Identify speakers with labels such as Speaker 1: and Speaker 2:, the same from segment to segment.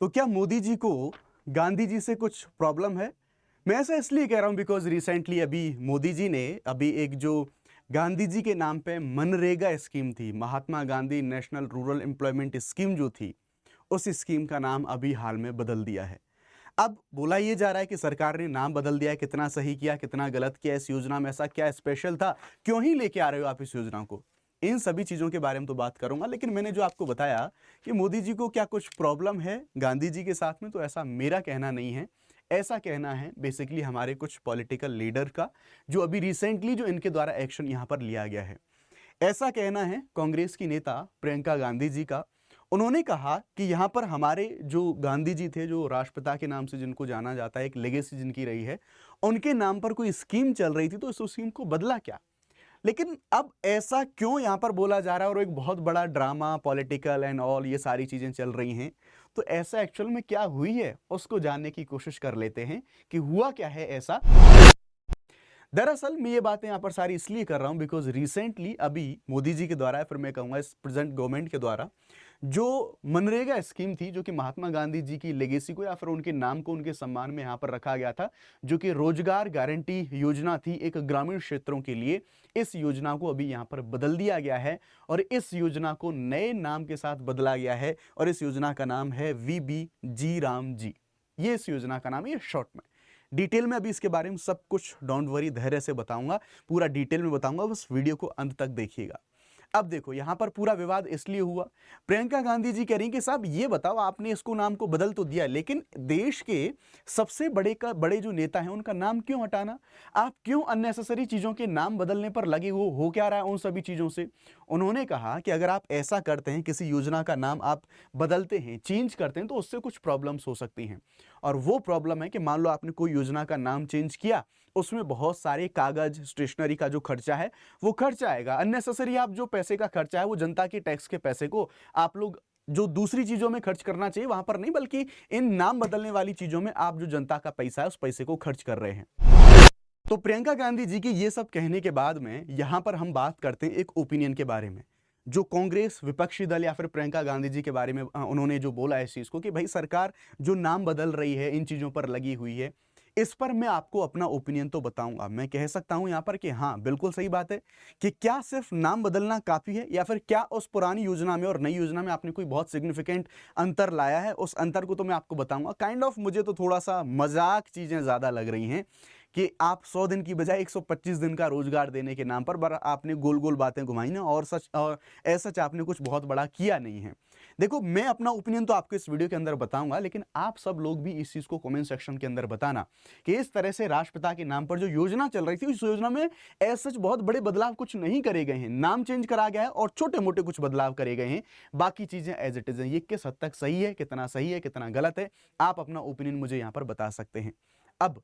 Speaker 1: तो क्या मोदी जी को गांधी जी से कुछ प्रॉब्लम है? मैं ऐसा इसलिए कह रहा हूं बिकॉज रिसेंटली अभी मोदी जी ने अभी एक जो गांधी जी के नाम पे मनरेगा स्कीम थी, Mahatma Gandhi national rural employment scheme जो थी, उस स्कीम का नाम अभी हाल में बदल दिया है। अब बोला ये जा रहा है कि सरकार ने नाम बदल दिया है, कितना सही किया कितना गलत किया, इस योजना में ऐसा क्या स्पेशल था, क्यों ही लेके आ रहे हो आप इस योजना को। इन सभी चीजों के बारे में तो बात करूंगा, लेकिन मैंने जो आपको बताया कि मोदी जी को क्या कुछ प्रॉब्लम है गांधी जी के साथ में, तो ऐसा मेरा कहना नहीं है। ऐसा कहना है बेसिकली हमारे कुछ पॉलिटिकल लीडर का, जो अभी रिसेंटली जो इनके द्वारा एक्शन यहां पर लिया गया है। ऐसा कहना है कांग्रेस की नेता प्रियंका गांधी जी का। उन्होंने कहा कि यहां पर हमारे जो गांधी जी थे, जो राष्ट्रपिता के नाम से जिनको जाना जाता है, एक लेगेसी जिनकी रही है, उनके नाम पर कोई स्कीम चल रही थी, तो इस स्कीम को बदला क्या। लेकिन अब ऐसा क्यों यहां पर बोला जा रहा है, और एक बहुत बड़ा ड्रामा पॉलिटिकल एंड ऑल ये सारी चीजें चल रही हैं, तो ऐसा एक्चुअल में क्या हुई है उसको जानने की कोशिश कर लेते हैं कि हुआ क्या है ऐसा। दरअसल मैं ये बातें यहाँ पर सारी इसलिए कर रहा हूँ बिकॉज रिसेंटली अभी मोदी जी के द्वारा, फिर मैं कहूँगा इस प्रेजेंट गवर्नमेंट के द्वारा, जो मनरेगा स्कीम थी, जो कि महात्मा गांधी जी की लेगेसी को या फिर उनके नाम को उनके सम्मान में यहाँ पर रखा गया था, जो कि रोजगार गारंटी योजना थी एक ग्रामीण क्षेत्रों के लिए, इस योजना को अभी यहाँ पर बदल दिया गया है और इस योजना को नए नाम के साथ बदला गया है और इस योजना का नाम है वीबी जी राम जी। ये इस योजना का नाम है, ये शॉर्ट में। डिटेल में अभी इसके बारे में सब कुछ डोंट वरी धैर्य से बताऊंगा, पूरा डिटेल में बताऊंगा, बस वीडियो को अंत तक देखिएगा। अब देखो यहां पर पूरा विवाद इसलिए हुआ, प्रियंका गांधी जी कह रही कि साहब ये बताओ, आपने इसको नाम को बदल तो दिया, लेकिन देश के सबसे बड़े जो नेता हैं उनका नाम क्यों हटाना, आप क्यों अननेसेसरी चीजों के नाम बदलने पर लगे हो क्या रहा है उन सभी चीजों से। उन्होंने कहा कि अगर आप ऐसा करते हैं, किसी योजना का नाम आप बदलते हैं, चेंज करते हैं, तो उससे कुछ प्रॉब्लम्स हो सकती हैं। और वो प्रॉब्लम है कि मान लो आपने कोई योजना का नाम चेंज किया, उसमें बहुत सारे कागज स्टेशनरी का जो खर्चा है वो खर्चा आएगा अननेसेसरी। आप जो पैसे का खर्चा है वो जनता के टैक्स के पैसे को आप लोग जो दूसरी चीजों में खर्च करना चाहिए वहां पर नहीं, बल्कि इन नाम बदलने वाली चीजों में आप जो जनता का पैसा है उस पैसे को खर्च कर रहे हैं। तो प्रियंका गांधी जी के ये सब कहने के बाद में यहां पर हम बात करते हैं एक ओपिनियन के बारे में, जो कांग्रेस विपक्षी दल या फिर प्रियंका गांधी जी के बारे में उन्होंने जो बोला इस चीज को कि भाई सरकार जो नाम बदल रही है इन चीजों पर लगी हुई है। इस पर मैं आपको अपना ओपिनियन तो बताऊंगा। मैं कह सकता हूं यहां पर कि हाँ बिल्कुल सही बात है कि क्या सिर्फ नाम बदलना काफी है, या फिर क्या उस पुरानी योजना में और नई योजना में आपने कोई बहुत सिग्निफिकेंट अंतर लाया है। उस अंतर को तो मैं आपको बताऊंगा। काइंड ऑफ मुझे तो थोड़ा सा मजाक चीजें ज्यादा लग रही हैं कि आप 100 दिन की बजाय 125 दिन का रोजगार देने के नाम पर आपने गोल गोल बातें घुमाई ना, और सच और ऐसा आपने कुछ बहुत बड़ा किया नहीं है। देखो मैं अपना ओपिनियन तो आपको इस वीडियो के अंदर बताऊंगा, लेकिन आप सब लोग भी इस चीज को कमेंट सेक्शन के अंदर बताना कि इस तरह से राष्ट्रपिता के नाम पर जो योजना चल रही थी, उस योजना में ऐसा सच बहुत बड़े बदलाव कुछ नहीं करे गए हैं, नाम चेंज करा गया है और छोटे मोटे कुछ बदलाव करे गए हैं, बाकी चीजें एज इट इज हैं। ये किस हद तक सही है, कितना गलत है, आप अपना ओपिनियन मुझे यहां पर बता सकते हैं। अब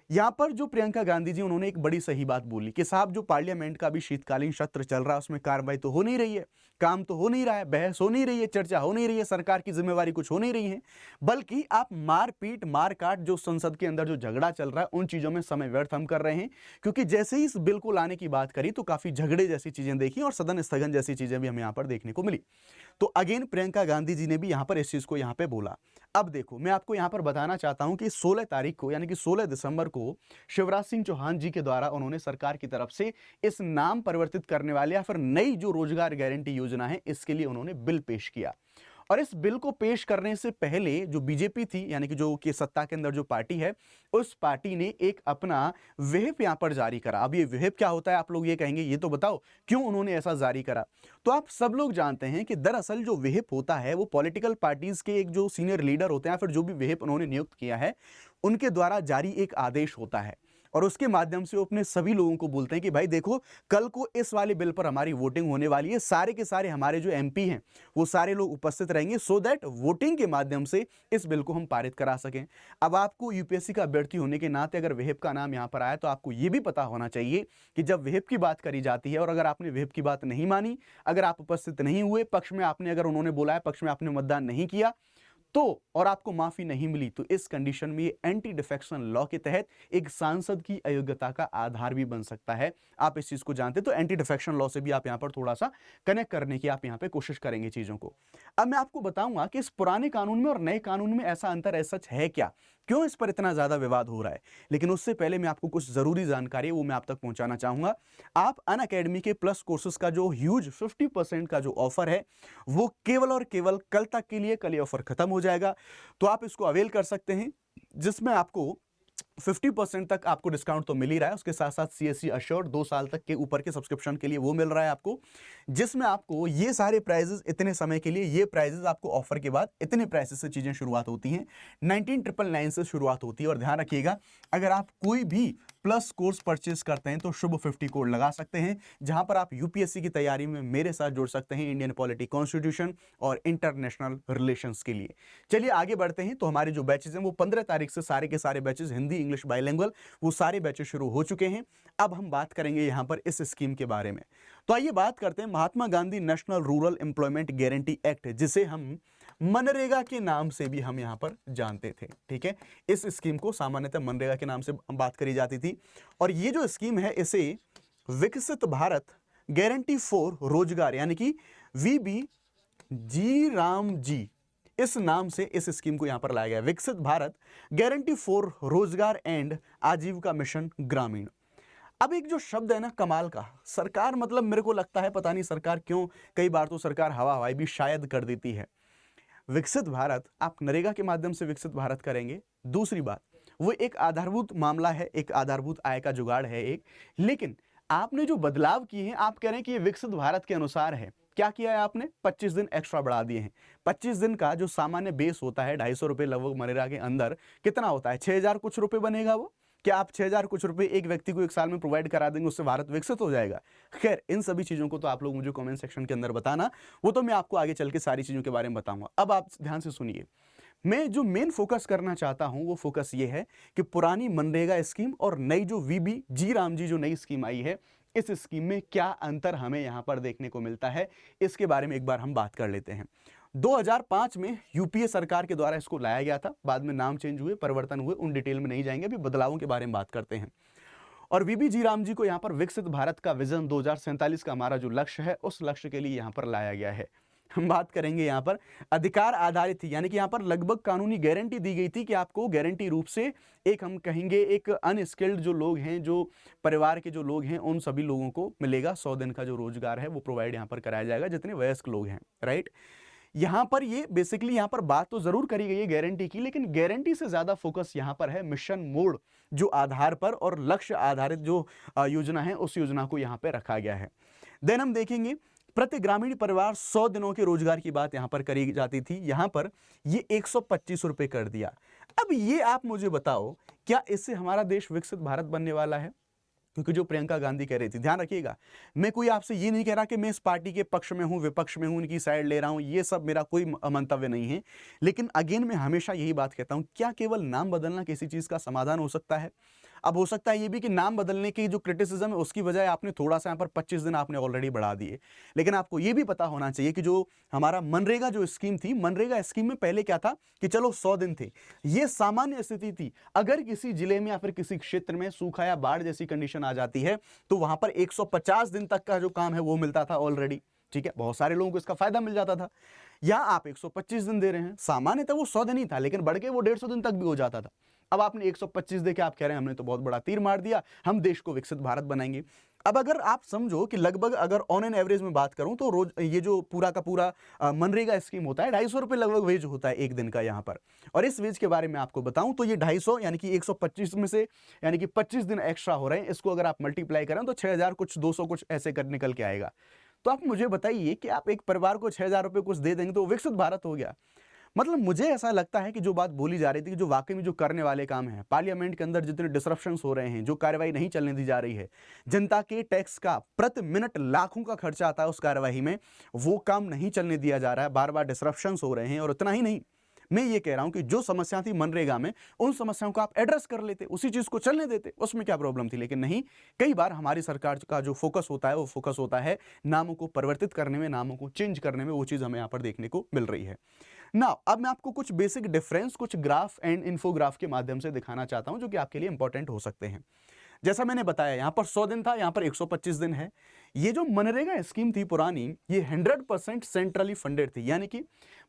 Speaker 1: यहां पर जो प्रियंका गांधी जी उन्होंने एक बड़ी सही बात बोली कि साहब जो पार्लियामेंट का भी शीतकालीन सत्र चल रहा है उसमें कार्रवाई तो हो नहीं रही है, काम तो हो नहीं रहा है, बहस हो नहीं रही है, चर्चा हो नहीं रही है, सरकार की जिम्मेवारी कुछ हो नहीं रही है, बल्कि आप मारपीट मारकाट जो संसद के अंदर जो झगड़ा चल रहा है उन चीजों में समय व्यर्थ हम कर रहे हैं। क्योंकि जैसे ही इस बिल को लाने की बात करी तो काफी झगड़े जैसी चीजें देखी और सदन स्थगन जैसी चीजें भी हमें यहां पर देखने को मिली। तो अगेन प्रियंका गांधी जी ने भी यहां पर इस चीज को यहां पे बोला। अब देखो मैं आपको यहां पर बताना चाहता हूं कि 16 तारीख को यानी कि 16 दिसंबर को शिवराज सिंह चौहान जी के द्वारा उन्होंने सरकार की तरफ से इस नाम परिवर्तित करने वाले या फिर नई जो रोजगार गारंटी योजना है इसके लिए उन्होंने बिल पेश किया। और इस बिल को पेश करने से पहले जो बीजेपी थी, यानी कि जो कि सत्ता के अंदर जो पार्टी है, उस पार्टी ने एक अपना व्हिप यहां पर जारी करा। अब ये व्हिप क्या होता है आप लोग ये कहेंगे, ये तो बताओ क्यों उन्होंने ऐसा जारी करा। तो आप सब लोग जानते हैं कि दरअसल जो व्हिप होता है वो पॉलिटिकल पार्टीज के एक जो सीनियर लीडर होते हैं, फिर जो भी व्हिप उन्होंने नियुक्त किया है उनके द्वारा जारी एक आदेश होता है, और उसके माध्यम से वो अपने सभी लोगों को बोलते हैं कि भाई देखो कल को इस वाले बिल पर हमारी वोटिंग होने वाली है, सारे के सारे हमारे जो एमपी हैं वो सारे लोग उपस्थित रहेंगे, सो दैट वोटिंग के माध्यम से इस बिल को हम पारित करा सकें। अब आपको यूपीएससी का अभ्यर्थी होने के नाते अगर व्हिप का नाम यहां पर आया तो आपको यह भी पता होना चाहिए कि जब व्हिप की बात करी जाती है और अगर आपने व्हिप की बात नहीं मानी, अगर आप उपस्थित नहीं हुए, पक्ष में आपने अगर उन्होंने बोला है पक्ष में आपने मतदान नहीं किया, तो और आपको माफी नहीं मिली तो इस कंडीशन में ये एंटी डिफेक्शन लॉ के तहत एक सांसद की अयोग्यता का आधार भी बन सकता है। आप इस चीज को जानते हैं, तो एंटी डिफेक्शन लॉ से भी आप यहां पर थोड़ा सा कनेक्ट करने की आप यहां पे कोशिश करेंगे चीजों को। अब मैं आपको बताऊंगा कि इस पुराने कानून में और नए कानून में ऐसा अंतर ऐसा सच है क्या, क्यों इस पर इतना ज्यादा विवाद हो रहा है। लेकिन उससे पहले मैं आपको कुछ जरूरी जानकारी है वो मैं आप तक पहुंचाना चाहूंगा। आप अनअकैडमी के प्लस कोर्सेज का जो ह्यूज 50% का जो ऑफर है वो केवल और केवल कल तक के लिए, कल ये ऑफर खत्म हो जाएगा, तो आप इसको अवेल कर सकते हैं, जिसमें आपको 50% तक आपको डिस्काउंट तो मिल ही रहा है, उसके साथ साथ CSC अश्योर्ड 2 साल तक के ऊपर के सब्सक्रिप्शन के लिए वो मिल रहा है आपको, जिसमें आपको ये सारे प्राइजेस इतने समय के लिए, ये प्राइजेस आपको ऑफर के बाद इतने प्राइसेस से चीजें शुरुआत होती हैं, 19,999 से शुरुआत होती है। और ध्यान रखिएगा, अगर आप कोई भी प्लस कोर्स परचेज करते हैं तो शुभ 50 कोड लगा सकते हैं, जहां पर आप UPSC की तैयारी में मेरे साथ जुड़ सकते हैं इंडियन पॉलिटी, कॉन्स्टिट्यूशन और इंटरनेशनल रिलेशंस के लिए। चलिए आगे बढ़ते हैं। तो हमारे जो बैचेज हैं वो 15 तारीख से सारे के सारे बैचेज हिंदी इंग्लिश बाइलिंगुअल वो सारे बैचेज शुरू हो चुके हैं। अब हम बात करेंगे यहां पर इस स्कीम के बारे में। तो आइए बात करते हैं Mahatma Gandhi national rural employment guarantee act, जिसे हम मनरेगा के नाम से भी हम यहां पर जानते थे। ठीक है, इस स्कीम को सामान्यतः मनरेगा के नाम से बात करी जाती थी। और ये जो स्कीम है इसे विकसित भारत गारंटी फॉर रोजगार यानी कि VBG राम जी इस नाम से इस स्कीम को यहां पर लाया गया, विकसित भारत गारंटी फॉर रोजगार एंड आजीविका मिशन ग्रामीण। अब एक जो शब्द है ना कमाल का, सरकार मतलब मेरे को लगता है पता नहीं सरकार क्यों, कई बार तो सरकार हवा हवाई भी शायद कर देती है। विकसित भारत आप नरेगा के माध्यम से विकसित भारत करेंगे। दूसरी बात, वो एक आधारभूत मामला है, एक आधारभूत आय का जुगाड़ है एक, लेकिन आपने जो बदलाव किए हैं आप कह रहे हैं कि ये विकसित भारत के अनुसार है। क्या किया है आपने? 25 दिन एक्स्ट्रा बढ़ा दिए हैं। 25 दिन का जो सामान्य बेस होता है 250 रुपए लगभग मनरेगा के अंदर कितना होता है, 6,000 कुछ रुपए बनेगा वो। क्या आप 6,000 कुछ रुपए एक व्यक्ति को एक साल में प्रोवाइड करा देंगे, उससे भारत विकसित हो जाएगा? खैर, इन सभी चीजों को तो आप लोग मुझे कमेंट सेक्शन के अंदर बताना, वो तो मैं आपको आगे चल के सारी चीजों के बारे में बताऊंगा। अब आप ध्यान से सुनिए, मैं जो मेन फोकस करना चाहता हूं वो फोकस ये है कि पुरानी मनरेगा स्कीम और नई जो VBG राम जी जो नई स्कीम आई है, इस स्कीम में क्या अंतर हमें यहां पर देखने को मिलता है, इसके बारे में एक बार हम बात कर लेते हैं। 2005 में UPA सरकार के द्वारा इसको लाया गया था, बाद में नाम चेंज हुए, परिवर्तन हुए, उन डिटेल में नहीं जाएंगे, अभी बदलावों के बारे में बात करते हैं। और VBG राम जी को यहाँ पर विकसित भारत का विजन 2047 का हमारा जो लक्ष्य है उस लक्ष्य के लिए यहाँ पर लाया गया है। हम बात करेंगे यहाँ पर अधिकार आधारित थी, यानी कि यहाँ पर लगभग कानूनी गारंटी दी गई थी कि आपको गारंटी रूप से एक हम कहेंगे एक अनस्किल्ड जो लोग हैं, जो परिवार के जो लोग हैं, उन सभी लोगों को मिलेगा 100 दिन का जो रोजगार है वो प्रोवाइड यहाँ पर कराया जाएगा, जितने वयस्क लोग हैं। राइट, यहां पर ये बेसिकली यहां पर बात तो जरूर करी गई है गारंटी की, लेकिन गारंटी से ज्यादा फोकस यहां पर है मिशन मोड जो आधार पर और लक्ष्य आधारित जो योजना है उस योजना को यहां पे रखा गया है। देन हम देखेंगे प्रति ग्रामीण परिवार 100 दिनों के रोजगार की बात यहां पर करी जाती थी, यहां पर ये 125 रुपए कर दिया। अब ये आप मुझे बताओ, क्या इससे हमारा देश विकसित भारत बनने वाला है? क्योंकि जो प्रियंका गांधी कह रही थी, ध्यान रखिएगा, मैं कोई आपसे ये नहीं कह रहा कि मैं इस पार्टी के पक्ष में हूं, विपक्ष में हूं, उनकी साइड ले रहा हूं, ये सब मेरा कोई मंतव्य नहीं है। लेकिन अगेन मैं हमेशा यही बात कहता हूं, क्या केवल नाम बदलना किसी चीज का समाधान हो सकता है? अब हो सकता है ये भी कि नाम बदलने की जो क्रिटिसिज्म है उसकी बजाय आपने थोड़ा सा यहाँ पर 25 दिन आपने ऑलरेडी बढ़ा दिए। लेकिन आपको ये भी पता होना चाहिए कि जो हमारा मनरेगा जो स्कीम थी, मनरेगा स्कीम में पहले क्या था कि चलो 100 दिन थे, ये सामान्य स्थिति थी। अगर किसी जिले में या फिर किसी क्षेत्र में सूखा या बाढ़ जैसी कंडीशन आ जाती है तो वहां पर 150 दिन तक का जो काम है वो मिलता था ऑलरेडी। ठीक है, बहुत सारे लोगों को इसका फायदा मिल जाता था। यहां आप 125 दिन दे रहे हैं, सामान्य था वो 100 दिन ही था, लेकिन बढ़ के वो 150 दिन तक भी हो जाता था। अब आपने 125 दे के आप कह रहे हैं हमने तो बहुत बड़ा तीर मार दिया, हम देश को विकसित भारत बनाएंगे। अब अगर आप समझो कि लगभग अगर ऑन एन एवरेज में बात करूं तो रोज ये जो पूरा का पूरा मनरेगा स्कीम होता है 250 रुपए लगभग वेज होता है एक दिन का यहाँ पर। और इस वेज के बारे में आपको बताऊं तो ये 250 यानी कि 125 में से यानी कि 25 दिन एक्स्ट्रा हो रहे हैं, इसको अगर आप मल्टीप्लाई करें तो 6,000 कुछ 200 कुछ ऐसे कर निकल के आएगा। तो आप मुझे बताइए कि आप एक परिवार को 6,000 रुपए कुछ दे देंगे तो विकसित भारत हो गया। मतलब मुझे ऐसा लगता है कि जो बात बोली जा रही थी कि जो वाकई में जो करने वाले काम है, पार्लियामेंट के अंदर जितने डिसरप्शंस हो रहे हैं, जो कार्रवाई नहीं चलने दी जा रही है, जनता के टैक्स का प्रति मिनट लाखों का खर्चा आता है उस कार्रवाई में, वो काम नहीं चलने दिया जा रहा है, बार बार डिसरप्शंस हो रहे हैं। और इतना ही नहीं, मैं ये कह रहा हूं कि जो समस्या थी मनरेगा में, उन समस्याओं को आप एड्रेस कर लेते, उसी चीज को चलने देते, उसमें क्या प्रॉब्लम थी। लेकिन नहीं, कई बार हमारी सरकार का जो फोकस होता है वो फोकस होता है नामों को परिवर्तित करने में, नामों को चेंज करने में, वो चीज हमें यहां पर देखने को मिल रही है। ना अब मैं आपको कुछ बेसिक डिफरेंस कुछ ग्राफ एंड इन्फोग्राफ के माध्यम से दिखाना चाहता हूं जो कि आपके लिए इंपॉर्टेंट हो सकते हैं। जैसा मैंने बताया यहां पर 100 दिन था, यहां पर 125 दिन है। ये जो मनरेगा स्कीम थी पुरानी, ये 100% सेंट्रली फंडेड थी, यानी कि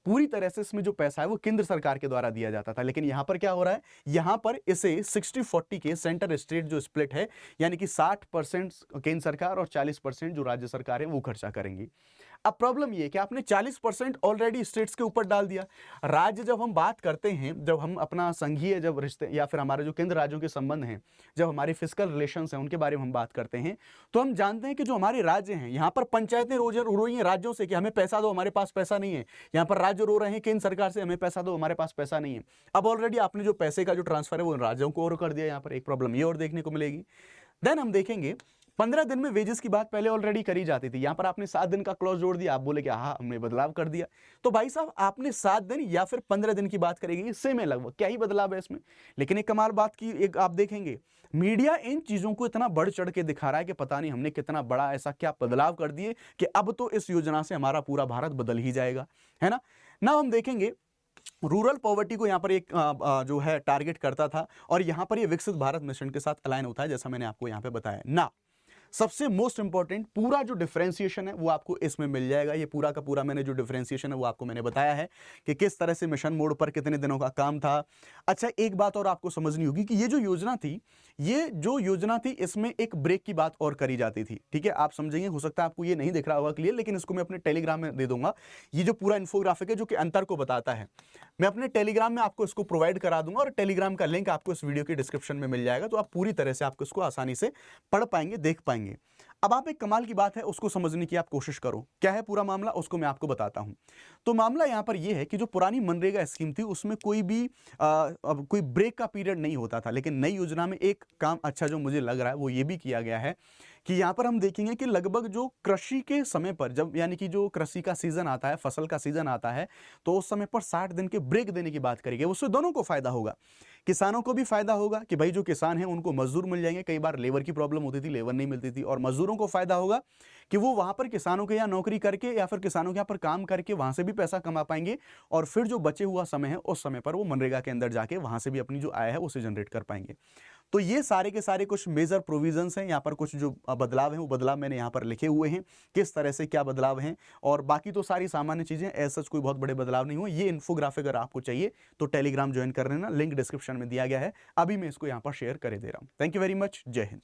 Speaker 1: पूरी तरह से इसमें जो पैसा है वो केंद्र सरकार के द्वारा दिया जाता था। लेकिन यहां पर क्या हो रहा है, यहां पर इसे 60-40 के सेंटर स्टेट जो स्प्लिट है, यानी कि 60% केंद्र सरकार और 40% जो राज्य सरकार है वो खर्चा करेंगी। अब प्रॉब्लम ये है कि आपने 40% ऑलरेडी स्टेट्स के ऊपर डाल दिया। राज्य जब हम बात करते हैं, जब हम अपना संघीय जब रिश्ते या फिर हमारे जो केंद्र राज्यों के संबंध हैं, जब हमारे फिस्कल रिलेशंस हैं उनके बारे में हम बात करते हैं, तो हम जानते हैं कि जो हमारे राज्य हैं, यहाँ पर पंचायतें रो रही हैं राज्यों से कि हमें पैसा दो, हमारे पास पैसा नहीं है। यहाँ पर राज्य रो रहे हैं केंद्र सरकार से, हमें पैसा दो, हमारे पास पैसा नहीं है। अब ऑलरेडी आपने जो पैसे का जो ट्रांसफर है वो राज्यों को और कर दिया। यहाँ पर एक प्रॉब्लम ये और देखने को मिलेगी। देन हम देखेंगे 15 दिन में वेजेस की बात पहले ऑलरेडी करी जाती थी, यहां पर आपने 7 दिन का क्लॉज जोड़ दिया। आप बोले कि हाँ हमने बदलाव कर दिया, तो भाई साहब आपने 7 दिन या फिर 15 दिन की बात करेगी, सेम है लगभग, क्या ही बदलाव है इसमें। लेकिन एक कमाल बात की एक आप देखेंगे, मीडिया इन चीजों को इतना बढ़ चढ़ के दिखा रहा है कि पता नहीं हमने कितना बड़ा ऐसा क्या बदलाव कर दिए कि अब तो इस योजना से हमारा पूरा भारत बदल ही जाएगा, है ना। ना हम देखेंगे रूरल पॉवर्टी को यहां पर एक जो है टारगेट करता था, और यहां पर ये विकसित भारत मिशन के साथ अलाइन होता है, जैसा मैंने आपको यहां पे बताया ना। सबसे मोस्ट इंपॉर्टेंट पूरा जो डिफरेंशिएशन है वो आपको इसमें मिल जाएगा। ये पूरा का पूरा मैंने जो डिफरेंशिएशन है वो आपको मैंने बताया है कि किस तरह से मिशन मोड पर कितने दिनों का काम था। अच्छा, एक बात और आपको समझनी होगी कि ये जो योजना थी इसमें एक ब्रेक की बात और करी जाती थी। ठीक है, आप समझेंगे, हो सकता है आपको ये नहीं दिख रहा होगा क्लियर, लेकिन इसको मैं अपने टेलीग्राम में दे दूंगा। ये जो पूरा इन्फोग्राफिक है जो कि अंतर को बताता है, मैं अपने टेलीग्राम में आपको इसको प्रोवाइड करा दूंगा, और टेलीग्राम का लिंक आपको इस वीडियो के डिस्क्रिप्शन में मिल जाएगा। तो आप पूरी तरह से आपको इसको आसानी से पढ़ पाएंगे, देख पाएंगे। अब आप एक कमाल की बात है उसको समझने की आप कोशिश करो, क्या है पूरा मामला उसको मैं आपको बताता हूं। तो मामला यहां पर यह है कि जो पुरानी मनरेगा स्कीम थी उसमें कोई भी कोई ब्रेक का पीरियड नहीं होता था। लेकिन नई योजना में एक काम अच्छा जो मुझे लग रहा है वो ये भी किया गया है कि यहां पर हम देखेंगे कि लगभग जो कृषि के समय पर, जब यानी कि जो कृषि का सीजन आता है, फसल का सीजन आता है, तो उस समय पर 60 दिन के ब्रेक देने की बात करेंगे। उससे दोनों को फायदा होगा, किसानों को भी फायदा होगा कि भाई जो किसान हैं उनको मजदूर मिल जाएंगे। कई बार लेबर की प्रॉब्लम होती थी, लेबर नहीं मिलती थी, और मजदूरों को फायदा होगा कि वो वहां पर किसानों के यहाँ नौकरी करके या फिर किसानों के यहाँ पर काम करके वहां से भी पैसा कमा पाएंगे, और फिर जो बचे हुआ समय है उस समय पर वो मनरेगा के अंदर जाके वहां से भी अपनी जो आय है उसे जनरेट कर पाएंगे। तो ये सारे के सारे कुछ मेजर प्रोविजंस हैं। यहाँ पर कुछ जो बदलाव हैं वो बदलाव मैंने यहाँ पर लिखे हुए हैं, किस तरह से क्या बदलाव हैं, और बाकी तो सारी सामान्य चीजें, ऐसा कोई बहुत बड़े बदलाव नहीं हुए। ये इन्फोग्राफिक अगर आपको चाहिए तो टेलीग्राम ज्वाइन कर लेना, लिंक डिस्क्रिप्शन में दिया गया है। अभी मैं इसको यहाँ पर शेयर कर दे रहा हूँ। थैंक यू वेरी मच, जय हिंद।